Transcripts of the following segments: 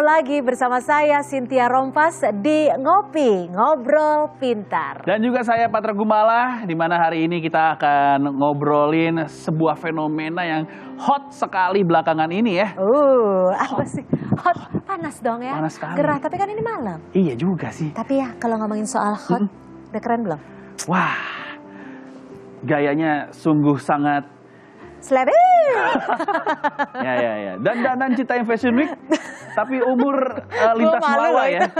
lagi bersama saya Cynthia Rompas di Ngopi, Ngobrol Pintar. Dan juga saya Patra Gumala, di mana hari ini kita akan ngobrolin sebuah fenomena yang hot sekali belakangan ini ya. Apa sih? Hot, panas dong ya? Panas sekali. Gerah, tapi kan ini malam. Iya juga sih. Tapi ya kalau ngomongin soal hot, udah keren belum? Wah, gayanya sungguh sangat Slebe. ya. Dan Citayam Fashion Week, tapi umur lintas melawa ya.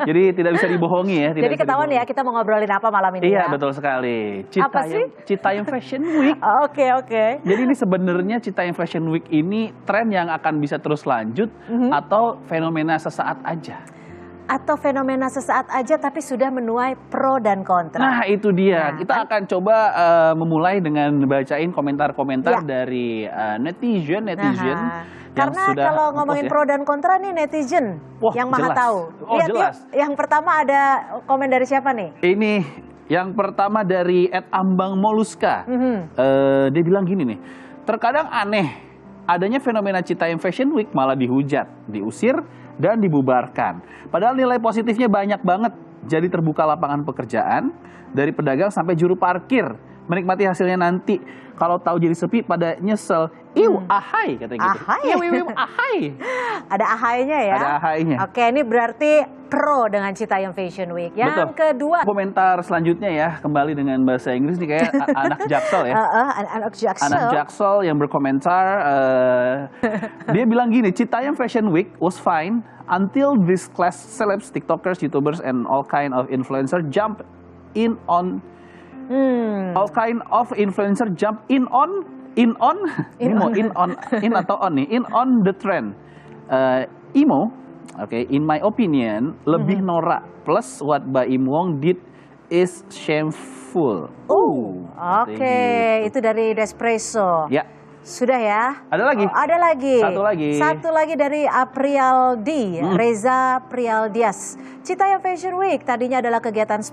Jadi tidak bisa dibohongi ya. Jadi ketahuan ya kita mau ngobrolin apa malam ini Iya, ya? betul sekali. Apa sih? Citayam Fashion Week. Oke. Jadi ini sebenarnya Citayam Fashion Week ini tren yang akan bisa terus lanjut atau fenomena sesaat aja? Atau fenomena sesaat aja tapi sudah menuai pro dan kontra. Nah itu dia, kita akan coba memulai dengan bacain komentar-komentar dari netizen karena kalau ngomongin pro dan kontra nih netizen yang maha tahu. Lihat jelas. Yuk, yang pertama ada komen dari siapa nih? Ini yang pertama dari @ambangmoluska. Dia bilang gini nih, terkadang aneh adanya fenomena Citayam Fashion Week malah dihujat, diusir, dan dibubarkan. Padahal nilai positifnya banyak banget. Jadi terbuka lapangan pekerjaan dari pedagang sampai juru parkir. Menikmati hasilnya nanti. Kalau tahu jadi sepi pada nyesel. Ahai katanya gitu. Ahai. Ada ahainya ya? Ada ahainya. Oke, ini berarti pro dengan Citayam Fashion Week. Yang kedua. Komentar selanjutnya ya, kembali dengan bahasa Inggris nih kayak anak Jaksel ya. Anak Jaksel yang berkomentar, dia bilang gini, Citayam Fashion Week was fine until this class celebs, tiktokers, youtubers, and all kind of influencer jump in on all kind of influencer jump in on the trend. Imo, in my opinion, lebih norak. Plus what Baim Wong did is shameful. Itu dari Despresso. Ya. Sudah ya? Ada lagi? Ada lagi. Satu lagi dari Aprialdi, Reza Prialdias. Citayam Fashion Week tadinya adalah kegiatan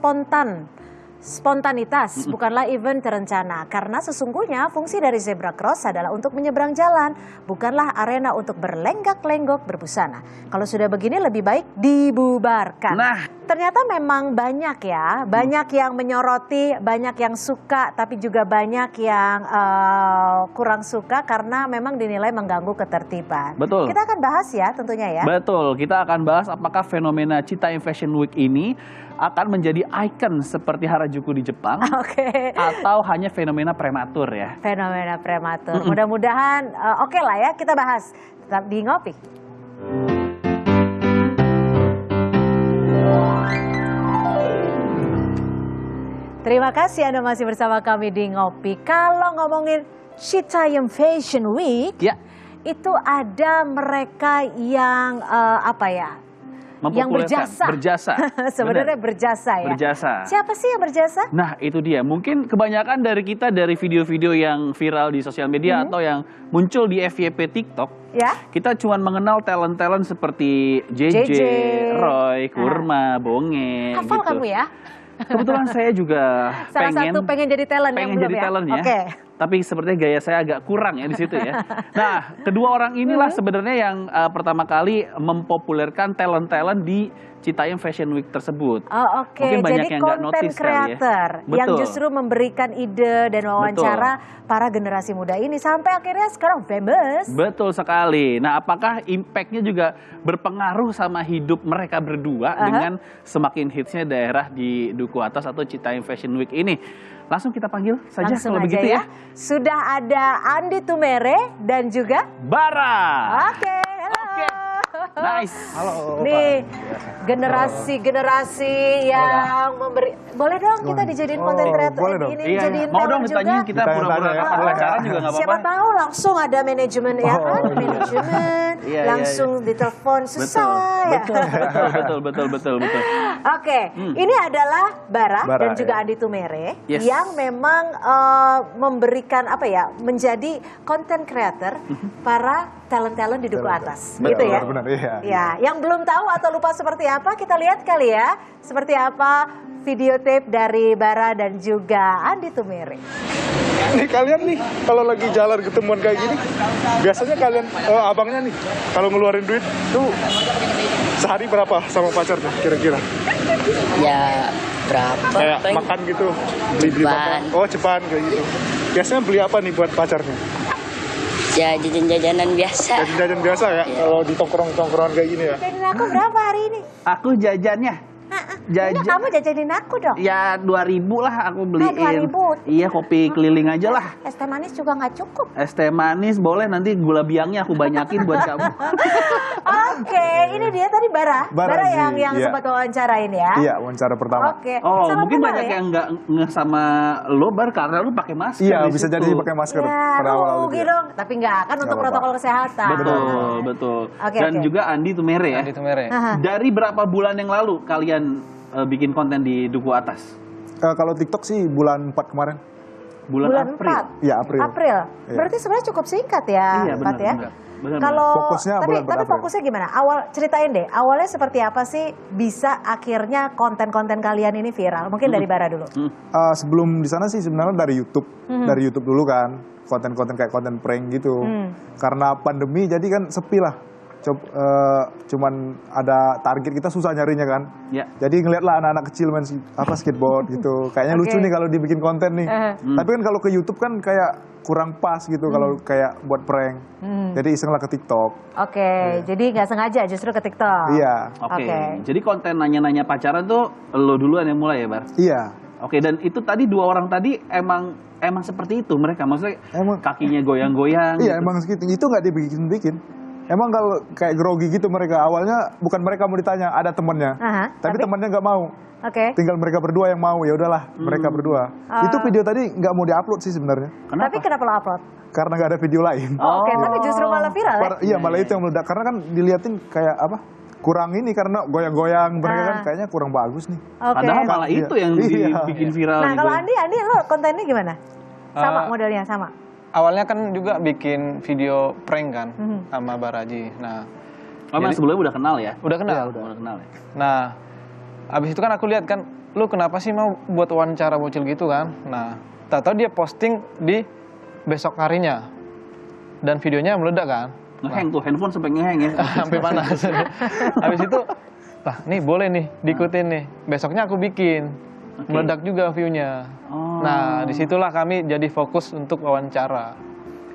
spontanitas, bukanlah event terencana. Karena sesungguhnya fungsi dari zebra cross adalah untuk menyeberang jalan, bukanlah arena untuk berlenggak-lenggok berbusana. Kalau sudah begini lebih baik dibubarkan. Nah, ternyata memang banyak ya, banyak yang menyoroti, banyak yang suka, tapi juga banyak yang kurang suka karena memang dinilai mengganggu ketertiban. Betul. Kita akan bahas ya tentunya ya. Betul, kita akan bahas apakah fenomena Citayam Fashion Week ini akan menjadi ikon seperti Harajuku di Jepang, atau hanya fenomena prematur ya? Fenomena prematur. Mudah-mudahan oke lah ya, kita bahas tetap di Ngopi. Terima kasih Anda masih bersama kami di Ngopi. Kalau ngomongin Citayam Fashion Week, itu ada mereka yang yang berjasa. Sebenarnya berjasa ya. Siapa sih yang berjasa? Nah itu dia. Mungkin kebanyakan dari kita dari video-video yang viral di sosial media atau yang muncul di FYP TikTok, kita cuma mengenal talent-talent seperti JJ, Roy, Kurma, Bonge. Hafal gitu. kamu ya? Kebetulan saya juga pengen jadi talent yang belum ya? Oke. Tapi sepertinya gaya saya agak kurang ya di situ ya. Nah, kedua orang inilah sebenarnya yang pertama kali mempopulerkan talent-talent di Citayam Fashion Week tersebut. Mungkin banyak jadi yang nggak notice creator yang justru memberikan ide dan wawancara para generasi muda ini sampai akhirnya sekarang famous. Betul sekali. Nah, apakah impact-nya juga berpengaruh sama hidup mereka berdua dengan semakin hitsnya daerah di Duku Atas atau Citayam Fashion Week ini? Langsung kita panggil saja kalau begitu ya. Sudah ada Andi Tumere dan juga Bara. Oke. Nice. Halo. Nih generasi yang memberi. Boleh dong kita dijadiin konten kreator ini, jadiin mau dong ditanyain juga. kita pura-pura pacaran juga nggak apa-apa. Siapa tahu langsung ada manajemen ya kan, manajemen langsung ditelepon susah ya. Betul. Oke, ini adalah Bara dan juga Andi Tumere yang memang memberikan menjadi konten kreator para talent-talent di Duku Atas. Betul, Gitu ya? benar, iya. Ya, yang belum tahu atau lupa seperti apa, kita lihat kali ya. Seperti apa videotape dari Bara dan juga Andi Tumere. Nih kalian nih, kalau lagi jalan ketemuan kayak gini, biasanya kalian, abangnya nih, kalau ngeluarin duit tuh sehari berapa sama pacarnya kira-kira? Ya berapa? Kayak Peng? makan gitu, beli makan. Oh cepan kayak gitu. Biasanya beli apa nih buat pacarnya? Ya jajan-jajanan biasa. Jajan-jajan biasa ya, kalau di tongkrong-tongkrongan kayak gini ya. Jajanin aku berapa hari ini? Aku jajannya. Ini kamu jajanin aku dong. Ya 2.000 lah aku beliin. 2.000? Iya, kopi keliling aja lah. Es teh manis juga nggak cukup. Es teh manis boleh, nanti gula biangnya aku banyakin buat kamu. Oke, ini dia tadi Bara. Bara Ji, yang iya. sempat wawancarain ya. Iya, wawancara pertama. Oke. Oh, Salam mungkin kenal banyak ya. yang nggak ngeh sama lo, Bar, karena lo pakai masker. Iya, di bisa situ. jadi pakai masker Ya, pada awal-awal rugi gitu ya. dong. Tapi nggak, kan untuk apa-apa. protokol kesehatan. Betul, betul. Oke, Dan oke. juga Andi Tumere ya. Andi Tumere. Aha. Dari berapa bulan yang lalu kalian bikin konten di Duku Atas? Kalau TikTok sih bulan 4 kemarin. Bulan April. 4. Iya, April. Iya. Iya. Berarti sebenarnya cukup singkat ya, Iya, Pat benar, ya. benar. Kalau Fokusnya tapi bulan April. fokusnya gimana? Ceritain deh. Awalnya seperti apa sih bisa akhirnya konten-konten kalian ini viral? Mungkin dari Bara dulu. Sebelum di sana sih sebenarnya dari YouTube. Dari YouTube dulu kan. Konten-konten kayak konten prank gitu. Karena pandemi jadi kan sepi lah. Cuman ada target, kita susah nyarinya kan. Ya. Jadi ngeliatlah anak-anak kecil main skateboard gitu. Kayaknya lucu Oke. nih kalau dibikin konten nih. Tapi kan kalau ke YouTube kan kayak kurang pas gitu kalau kayak buat prank. Jadi iseng lah ke TikTok. Oke, jadi nggak sengaja justru ke TikTok. Iya. Oke. Oke. Jadi konten nanya-nanya pacaran tuh lo duluan yang mulai ya, Bar? Iya. Oke, dan itu tadi 2 orang tadi emang seperti itu mereka. Maksudnya Emang. kakinya goyang-goyang. Iya gitu. emang segitu. Itu nggak dibikin-bikin. Emang kalau kayak grogi gitu mereka awalnya bukan mereka mau ditanya, ada temennya. Aha, tapi temennya nggak mau. Oke. Tinggal mereka berdua yang mau, ya udahlah mereka berdua. Itu video tadi nggak mau diupload sih sebenarnya, Kenapa? Tapi kenapa lo upload? karena nggak ada video lain. Oke, tapi justru malah viral ya? Iya malah itu yang meledak karena kan diliatin kayak apa? Kurang ini karena goyang-goyang mereka kan kayaknya kurang bagus nih. Oke. Padahal malah Iya. itu yang Iya. bikin viral. Nah, gitu. kalau Andi lo kontennya gimana? Sama modelnya, sama? Awalnya kan juga bikin video prank kan sama Baraji. Nah, Emang sebelumnya udah kenal ya? udah kenal. Iya, udah kenal ya. Nah, abis itu kan aku lihat kan, lu kenapa sih mau buat wawancara bocil gitu kan? Nah, tahu dia posting di besok harinya dan videonya meledak kan? Ngeheng tuh, handphone sampai ngeheng ya. Sampai panas. Habis itu, lah nih boleh nih diikutin nih. Besoknya aku bikin, meledak juga view-nya. Oh. Nah, disitulah kami jadi fokus untuk wawancara.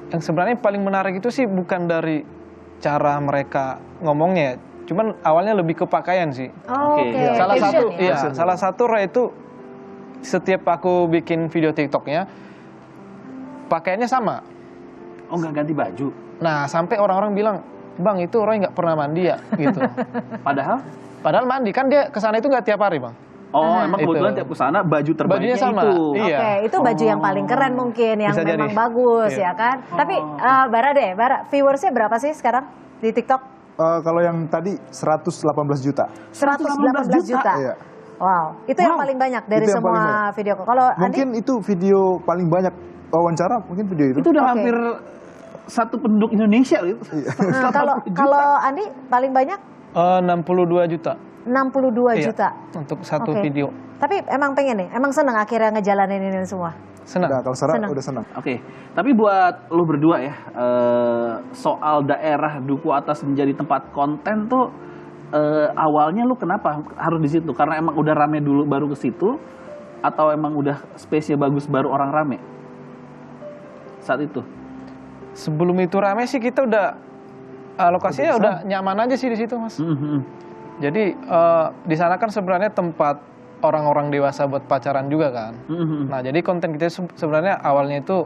Yang sebenarnya paling menarik itu sih bukan dari cara mereka ngomongnya, cuman awalnya lebih ke pakaian sih. Oh, Oke. Oke. Salah Fashion satu, ya? iya, salah satu itu setiap aku bikin video TikToknya, pakaiannya sama. Oh, nggak ganti baju. Nah, sampai orang-orang bilang, Bang, itu Roy nggak pernah mandi ya? Gitu. Padahal Padahal mandi, kan dia kesana itu nggak tiap hari, Bang. emang Itu. kebetulan tiap kesana baju terbaiknya Bajunya sama. itu. Iya. Oke, itu baju yang paling keren mungkin, yang Bisa memang jadi. bagus Iya. ya kan. Tapi Bara deh, viewersnya berapa sih sekarang di TikTok? Kalau yang tadi 118 juta. 118 juta. Iya. Wow, itu yang paling banyak dari Itu yang paling semua banyak. video. Kalau Andi, Mungkin itu video paling banyak wawancara, mungkin video itu. Itu udah Oke. hampir satu penduduk Indonesia gitu. kalau Andi paling banyak 62 juta. 62 Iya, juta. untuk satu Oke. video. Tapi emang pengen nih, emang seneng akhirnya ngejalanin ini semua. Senang. Udah, kalau Sarah Senang. udah senang. Oke, tapi buat lo berdua ya, soal daerah Duku Atas menjadi tempat konten tuh awalnya lo kenapa harus di situ? Karena emang udah rame dulu baru ke situ, atau emang udah space-nya bagus baru orang rame saat itu? Sebelum itu rame sih kita udah lokasinya udah nyaman aja sih di situ, Mas. Jadi di sana kan sebenarnya tempat orang-orang dewasa buat pacaran juga kan. Nah, jadi konten kita sebenarnya awalnya itu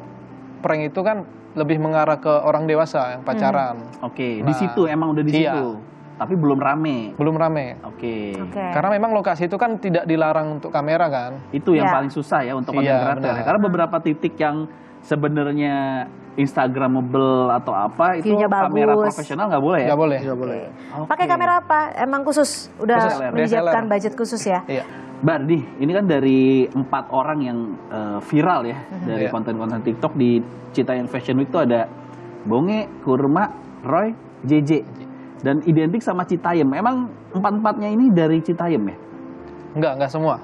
prank itu kan lebih mengarah ke orang dewasa yang pacaran. Oke, di Nah, situ emang udah di iya. situ, tapi belum rame. Belum rame. Oke, Oke. Karena memang lokasi itu kan tidak dilarang untuk kamera kan. itu yang Iya. paling susah ya untuk konten Iya, kreator. benar. Karena beberapa titik yang sebenarnya Instagramable atau apa itu View-nya kamera bagus. profesional nggak boleh ya? Nggak boleh. Nggak boleh. Pakai kamera apa? Emang khusus? Udah Khusus, menyiapkan DSLR. budget khusus ya? Iya. Bardi, ini kan dari 4 orang yang viral ya dari Iya. konten-konten TikTok di Citayan Fashion Week itu ada Bonge, Kurma, Roy, JJ. Dan identik sama Citayam. Emang empat-empatnya ini dari Citayam ya? Enggak semua.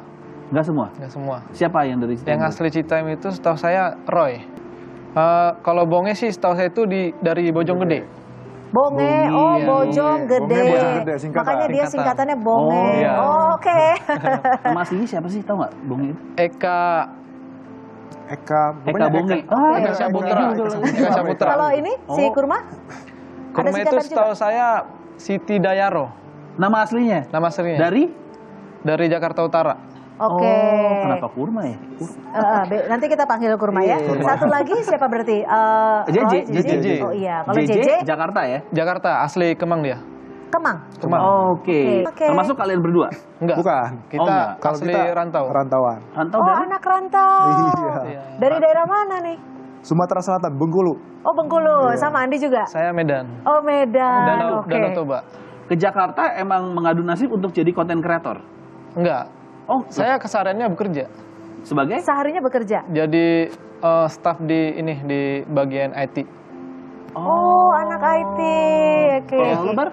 Enggak semua? Enggak semua. Siapa yang dari Citayam? Yang asli Citayam itu setahu saya Roy. Kalau Bonge sih setahu saya itu dari Bojonggede. Bonge, oh Bojonggede. Bonge, Bojonggede, singkatan. Makanya dia singkatannya Bonge. Oh, iya. Oh, oke. Nama aslinya siapa sih? Tahu nggak Bonge itu? Eka Eka Bonge. Eka Saputra. Eka Saputra. Kalau ini si Kurma? Kurma itu singkatan setahu saya Siti Dayaro. Nama aslinya? Nama aslinya. Dari Jakarta Utara. Oke. Oh, kenapa Kurma ya? Nanti kita panggil Kurma ya. Satu lagi siapa berarti? JJ. Roy, JJ. Oh iya, kalau JJ, JJ Jakarta ya? Jakarta, asli Kemang dia. Kemang. Oke. Oke. Termasuk kalian berdua? Enggak. Bukan. Kita enggak. Kalau asli kita rantauan. Rantau Oh, dari? anak rantau. Iya. Dari daerah mana nih? Sumatera Selatan, Bengkulu. Oh, Bengkulu. Sama Andi juga? Saya Medan. Oh, Medan. Oke. Danau Toba. Ke Jakarta emang mengadu nasib untuk jadi konten kreator? Enggak. Oh, Saya kesehariannya bekerja. sebagai? Seharinya bekerja? Jadi staff di bagian IT. Oh, anak IT. Oke. Kalau lo, Bar?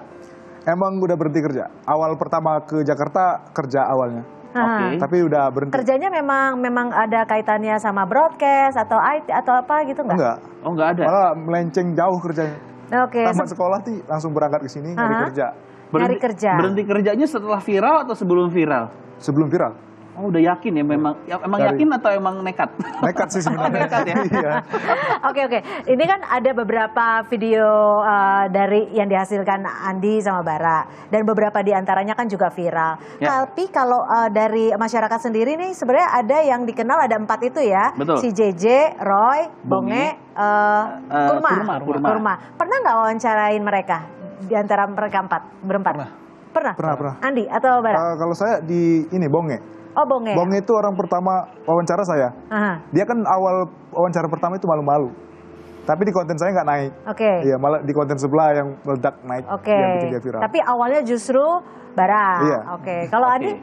Emang udah berhenti kerja. Awal pertama ke Jakarta kerja awalnya. Oke. Tapi udah berhenti. Kerjanya memang ada kaitannya sama broadcast atau IT atau apa gitu nggak? Enggak. Oh, nggak ada? Malah melenceng jauh kerjanya. Oke. Tamat sekolah langsung berangkat ke sini nyari kerja. Nyari kerja. Berhenti kerjanya setelah viral atau sebelum viral? Sebelum viral. Oh, udah yakin ya memang yakin atau emang nekat? Nekat sih sebenarnya. Nekat ya? Iya. Oke. Ini kan ada beberapa video dari yang dihasilkan Andi sama Bara dan beberapa diantaranya kan juga viral. Ya. Tapi kalau dari masyarakat sendiri nih sebenarnya ada yang dikenal ada 4 itu ya. Betul. Si JJ, Roy, Bonge, Kurma. Pernah nggak wawancarain mereka di antara mereka berempat? Pernah. Andi atau Bara? Kalau saya di ini Bonge. Oh, Bonge. Bonge itu orang pertama wawancara saya. Aha. Dia kan awal wawancara pertama itu malu-malu. Tapi di konten saya nggak naik. Oke. Iya, malah di konten sebelah yang meledak naik. Oke. Yang bikin dia viral. Tapi awalnya justru Bara. Iya. Oke. Kalau Andi?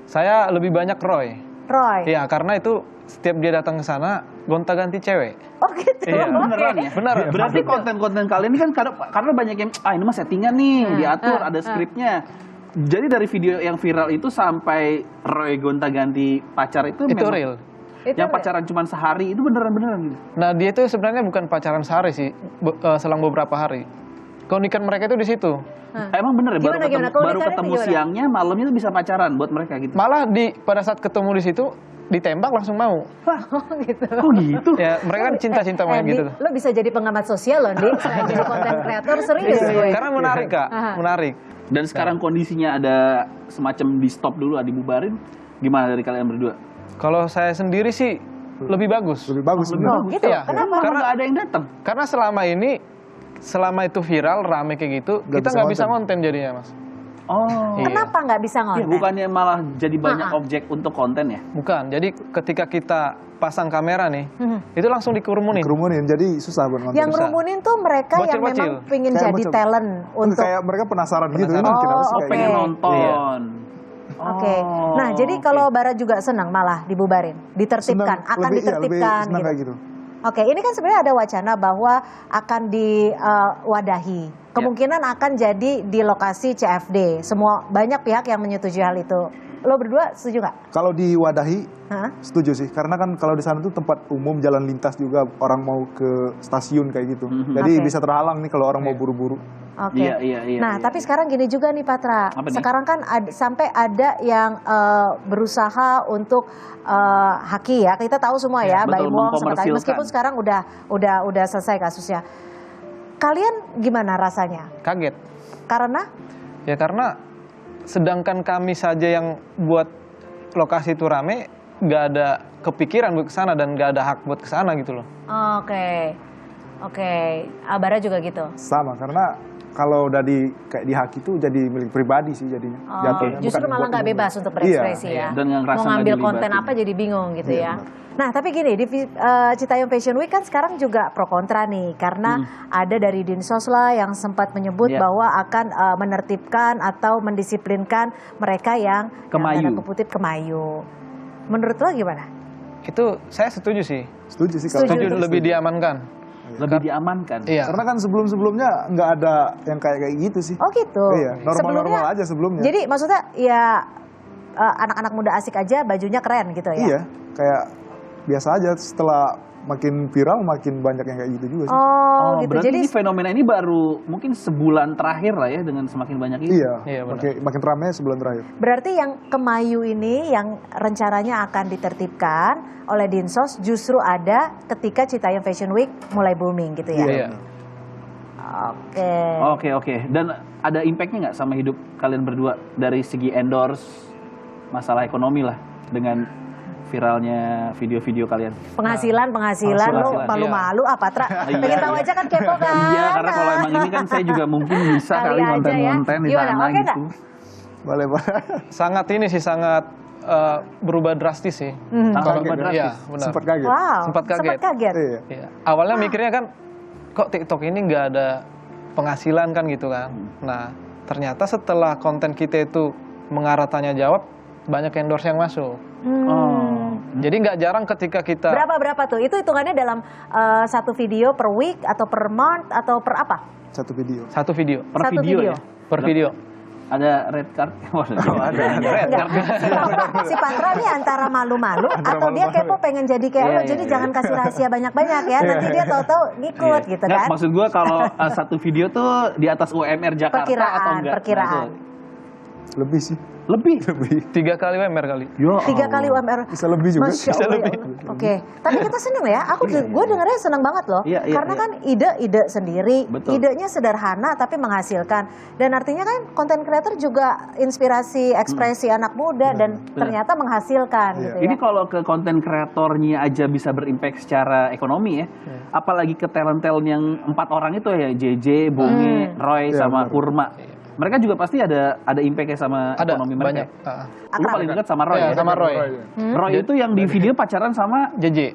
Saya lebih banyak Roy. Roy. Iya, karena itu setiap dia datang ke sana gonta-ganti cewek. Oh gitu. Iya. Beneran ya? Benar. Berarti konten-konten kalian ini kan karena banyak yang ini mah settingan nih, diatur, ada skripnya. Jadi dari video yang viral itu sampai Roy gonta-ganti pacar itu memang real. Yang pacaran cuma sehari itu beneran gitu. Nah, dia itu sebenarnya bukan pacaran sehari sih, selang beberapa hari. Keunikan mereka itu di situ. Emang bener ya Gimana? baru ketemu siangnya, malamnya itu bisa pacaran buat mereka gitu. Malah pada saat ketemu di situ ditembak langsung mau. Oh gitu. Oh gitu. Ya, mereka kan cinta-cinta main gitu. Lo bisa jadi pengamat sosial loh, Dik. Selain jadi konten kreator serius gue. Karena menarik, Kak. Menarik. Dan sekarang kondisinya ada semacam di stop dulu, dibubarin. Gimana dari kalian berdua? Kalau saya sendiri sih lebih bagus. Lebih bagus. Lebih bener. bagus. Gitu. Iya. Kenapa? Karena nggak ada yang datang. Karena selama itu viral, rame kayak gitu, Nggak kita bisa nggak bisa konten. konten jadinya, Mas. Oh. Iya. Kenapa nggak bisa Ya, ngonten? bukannya malah jadi banyak objek untuk konten ya? Bukan. Jadi ketika kita pasang kamera nih, itu langsung dikerumunin. Kerumunin, jadi susah buat nonton. Yang ngerumunin tuh mereka yang Bocil-bocil. memang pengen Kayak jadi bocil. talent untuk. Kayak mereka penasaran gitu. Ini Oh, kenapa sih oke. kayak Pengen gitu? nonton. Oke. Nah, jadi kalau Bara juga senang malah dibubarin, ditertibkan, Senang, akan lebih ditertibkan senang gitu. kayak gitu. Oke, ini kan sebenarnya ada wacana bahwa akan diwadahi. Kemungkinan akan jadi di lokasi CFD. Banyak pihak yang menyetujui hal itu. Lo berdua setuju nggak? Kalau diwadahi, Hah? setuju sih. Karena kan kalau di sana tuh tempat umum, jalan lintas juga, orang mau ke stasiun kayak gitu. Jadi Oke. bisa terhalang nih kalau orang mau buru-buru. Oke. Iya. Nah, tapi sekarang gini juga nih Patra. Apa nih? Sekarang kan sampai ada yang berusaha untuk haki ya. Kita tahu semua ya, betul, Baim Wong sempat mengkomersilkan. meskipun sekarang udah selesai kasusnya. Kalian gimana rasanya? Kaget. Karena Ya karena sedangkan kami saja yang buat lokasi itu rame, nggak ada kepikiran buat kesana dan nggak ada hak buat kesana gitu loh. Oke. Abara juga gitu. Sama, karena kalau udah kayak di haki itu jadi milik pribadi sih jadinya. Jatuhnya. Justru Bukan malah buat nggak umum. bebas untuk berekspresi Iya. ya. Dan yang ngerasa mau ngambil nggak konten dilibatin. apa jadi bingung gitu Iya, ya. Nah tapi gini di Citayam Fashion Week kan sekarang juga pro kontra nih karena ada dari Dinsos lah yang sempat menyebut Iya. bahwa akan menertibkan atau mendisiplinkan mereka yang Kemayu. tanda kutip kemayu. Menurut lo gimana? Itu saya setuju sih. Setuju sih kalau Setuju. Setuju lebih diamankan. Lebih diamankan. Iya. Karena kan sebelum-sebelumnya nggak ada yang kayak gitu sih. Oh gitu. Iya, normal-normal aja sebelumnya. Jadi maksudnya ya anak-anak muda asik aja bajunya keren gitu ya? Iya, kayak biasa aja. Setelah makin viral makin banyak yang kayak gitu juga sih. Oh, gitu. Berarti Jadi ini fenomena ini baru mungkin sebulan terakhir lah ya dengan semakin banyak itu. Iya, benar. makin ramai sebulan terakhir. berarti yang Kemayu ini yang rencananya akan ditertibkan oleh Dinsos justru ada ketika Citayam Fashion Week mulai booming gitu ya? Iya. Oke. Oke. Dan ada impactnya nggak sama hidup kalian berdua dari segi endorse, masalah ekonomi lah dengan viralnya video-video kalian? Penghasilan, lo Penghasilan, malu-malu apa Tra? Pengen tahu aja kan kepo kan? Iya, karena kalau emang ini kan saya juga mungkin bisa Kali kali aja konten-konten ya. di Gimana, sana oke gitu. nggak? Boleh. Sangat ini sih, sangat berubah drastis sih. Sangat Kalau berubah drastis. Iya, benar. Sempat kaget. Wow. Sempat kaget. Iya. Iya. Awalnya mikirnya kan, kok TikTok ini nggak ada penghasilan kan gitu kan. Nah, ternyata setelah konten kita itu mengarah tanya jawab, banyak endorse yang masuk. Jadi nggak jarang ketika kita... Berapa tuh? Itu hitungannya dalam satu video per week atau per month atau per apa? Satu video. Satu video. Per Satu video, video. ya? Per video. Ada red card? Ada. Red card. Si Patra nih antara malu-malu atau dia kepo pengen jadi kayak lo, jadi jangan kasih rahasia banyak-banyak ya. Nanti dia tahu-tahu ngikut gitu Nggak, kan. maksud gue kalau satu video tuh di atas UMR Jakarta atau enggak? Perkiraan. Lebih sih. Lebih? 3 kali UMR kali. Ya 3 kali UMR. Bisa lebih juga. Masya Allah, ya Allah. Oke, tapi kita seneng ya. Gue dengarnya seneng banget loh. Iya, Karena iya. kan ide sendiri, Betul. idenya sederhana tapi menghasilkan. Dan artinya kan konten creator juga inspirasi, ekspresi anak muda dan ternyata menghasilkan gitu ya. Ini kalau ke konten kreatornya aja bisa berimpact secara ekonomi ya. Apalagi ke talent-talent yang 4 orang itu ya, JJ, Bunge, Roy, Iya, sama benar. Kurma. Mereka juga pasti ada impact-nya sama Ada, ekonomi mereka. banyak. Lu paling dekat sama Roy Iya, ya? sama Roy. Roy itu yang di video pacaran sama JJ.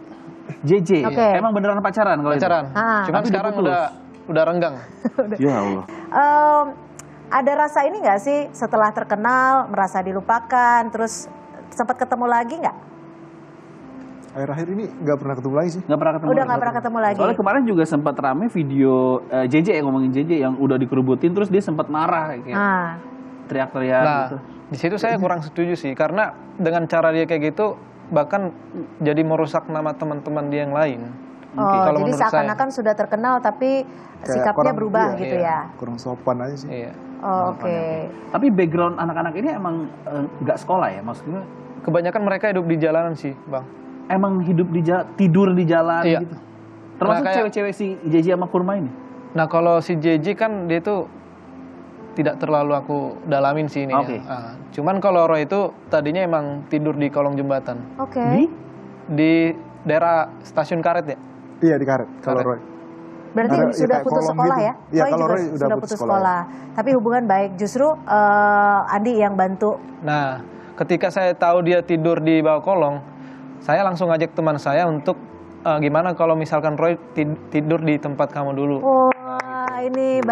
JJ. Oke. Emang beneran pacaran kalau Pacaran. Ah. Cuman Tapi sekarang udah udah renggang. itu? Ya Allah. Ada rasa ini nggak sih setelah terkenal merasa dilupakan, terus sempat ketemu lagi nggak? Akhir-akhir ini nggak pernah ketemu lagi sih. Nggak pernah ketemu. Udah nggak pernah ketemu lagi. Soalnya kemarin juga sempat rame video JJ yang ngomongin JJ yang udah dikerubutin terus dia sempat marah kayak teriak-teriak Nah, gitu. di situ saya kurang setuju sih, karena dengan cara dia kayak gitu bahkan jadi merusak nama teman-teman dia yang lain. Oh, Kalau jadi menurut saya. seakan-akan sudah terkenal tapi sikapnya kurang- berubah iya, gitu iya. ya. Kurang sopan aja sih. Iya. Oh, oke. Tapi background anak-anak ini emang nggak sekolah ya, maksudnya Kebanyakan mereka hidup di jalanan sih, Bang. emang hidup di tidur di jalan Iya. gitu. Termasuk Nah, kayak- cewek-cewek si JJ sama Kurma ini. Nah, kalau si JJ kan dia tuh tidak terlalu aku dalamin sih ini. Oke. Cuman kalau Roy itu tadinya emang tidur di kolong jembatan Oke. di daerah stasiun karet ya. Iya di karet kalau Karet. Roy. Berarti Ada, sudah kayak putus kolong sekolah gitu. ya? Iya, kalau juga Roy udah sudah putus putus sekolah. sekolah. Tapi hubungan baik. Justru Andi yang bantu. Nah, ketika saya tahu dia tidur di bawah kolong, saya langsung ajak teman saya untuk gimana kalau misalkan Roy tidur di tempat kamu dulu. Wah, ini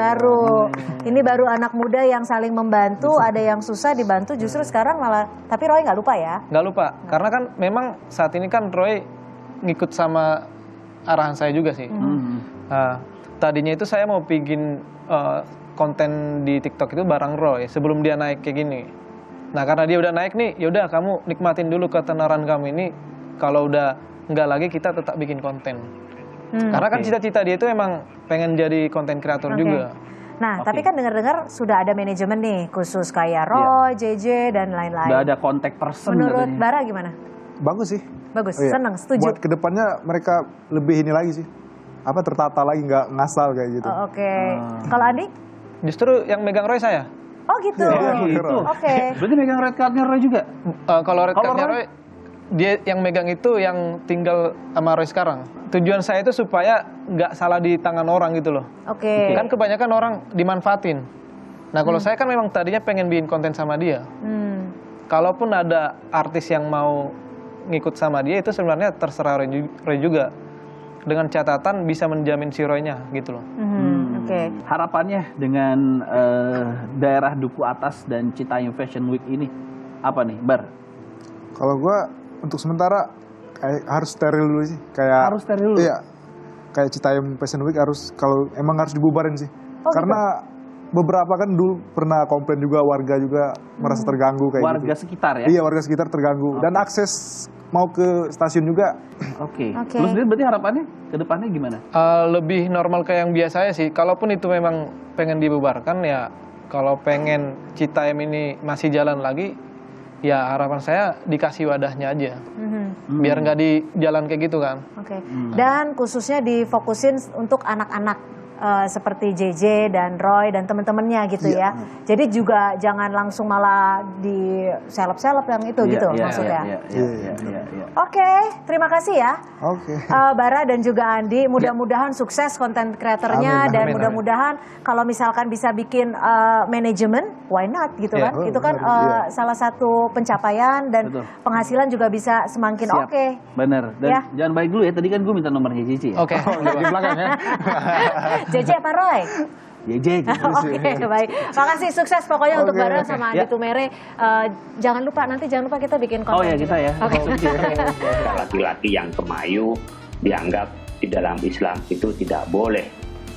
baru anak muda yang saling membantu. Ada yang susah dibantu. Justru sekarang malah. Tapi Roy nggak lupa ya? Nggak lupa, karena kan memang saat ini kan Roy ngikut sama arahan saya juga sih. Nah, tadinya itu saya mau bikin konten di TikTok itu bareng Roy sebelum dia naik kayak gini. Nah, karena dia udah naik nih, yaudah kamu nikmatin dulu ketenaran kamu ini. Kalau udah nggak lagi kita tetap bikin konten. Karena kan cita-cita dia itu emang pengen jadi konten kreator Oke. juga. Nah, Oke. tapi kan dengar-dengar sudah ada manajemen nih khusus kayak Roy, JJ dan lain-lain. Udah ada contact person Menurut katanya. Bara gimana? Bagus sih. Bagus, Oh, iya. seneng, setuju. Buat kedepannya mereka lebih ini lagi sih. Apa tertata lagi nggak ngasal kayak gitu. Oh, oke. Kalau Andi? Justru yang megang Roy saya. Oh gitu. Iya, Gitu. Oke. Berarti megang red cardnya Roy juga? Kalau red Kalau cardnya Roy? Roy, dia yang megang itu yang tinggal sama Roy sekarang. Tujuan saya itu supaya nggak salah di tangan orang gitu loh. Oke. Kan kebanyakan orang dimanfaatin. Nah kalau saya kan memang tadinya pengen bikin konten sama dia. Hmm. Kalaupun ada artis yang mau ngikut sama dia, itu sebenarnya terserah Roy juga. Dengan catatan bisa menjamin si Roy-nya gitu loh. Oke. Harapannya dengan daerah Duku Atas dan Citayam Fashion Week ini apa nih, Bar? Kalau gua untuk sementara kayak harus steril dulu sih. Kayak Harus steril dulu? Iya. kayak Citayam Fashion Week kalau emang harus dibubarin sih. Oh, karena beberapa kan dulu pernah komplain juga, warga juga merasa terganggu kayak Warga gitu. sekitar ya? Iya, warga sekitar terganggu. Dan akses mau ke stasiun juga. Oke. Oke. Lu sendiri berarti harapannya ke depannya gimana? Lebih normal kayak yang biasa sih. Kalaupun itu memang pengen dibubarkan ya, kalau pengen Citayam ini masih jalan lagi, ya harapan saya dikasih wadahnya aja. Biar nggak di jalan kayak gitu kan. Oke. Dan khususnya difokusin untuk anak-anak seperti JJ dan Roy dan teman-temannya gitu ya. Jadi juga jangan langsung malah di seleb-seleb yang itu gitu maksudnya. Oke, terima kasih ya. Oke. Bara dan juga Andi, mudah-mudahan sukses konten kreatornya dan mudah-mudahan kalau misalkan bisa bikin manajemen, why not gitu kan? Itu kan salah satu pencapaian dan penghasilan juga bisa semakin oke. Bener. Dan Ya. jangan balik dulu ya. Tadi kan gue minta nomornya JJ ya. Oke. Di belakang ya. JJ apa Roy? JJ. Oke, baik. Makasih, sukses pokoknya untuk Bara sama Andi Ya. Tumere. Jangan lupa kita bikin konten. Oh ya kita ya. Oke. Laki-laki yang kemayu dianggap di dalam Islam itu tidak boleh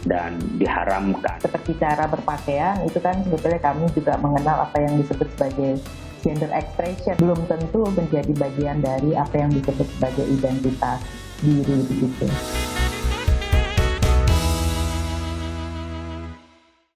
dan diharamkan. Seperti cara berpakaian itu kan sebetulnya kami juga mengenal apa yang disebut sebagai gender expression, belum tentu menjadi bagian dari apa yang disebut sebagai identitas diri begitu.